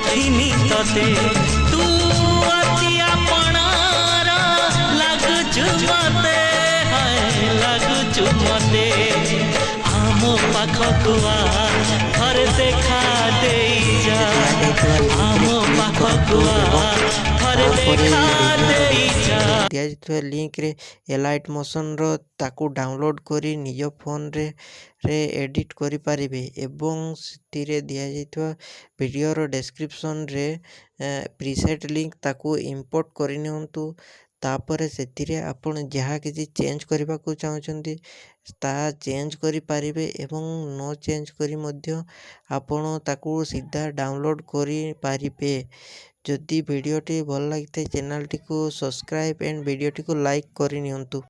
देखिनी तते तू अति अपनार लगुचु मते हाय लगुचु मते आम पाखकु आ थरे देखा देई जा आम पाखकु आ थरे देखा देई जा दिया लिंक रे एलाइट मोशन रो ताकू डाउनलोड करी निज फोन रे एडिट करि पारिबे एवं सिथिरे दिया जाइतवा वीडियो रो डिस्क्रिप्शन रे प्रीसेट लिंक ताकू इंपोर्ट करि नियंतु तापर सेथिरे आपण जहाँ किसी चेंज करबा को चाहछंती ता चेंज करि पारिबे एवं नो चेंज करी मध्य आपण ताकू सीधा डाउनलोड करि पारिबे। जदि वीडियोटी भल लगी चैनल टी को सब्सक्राइब एंड वीडियोटी को लाइक करि नियंतु।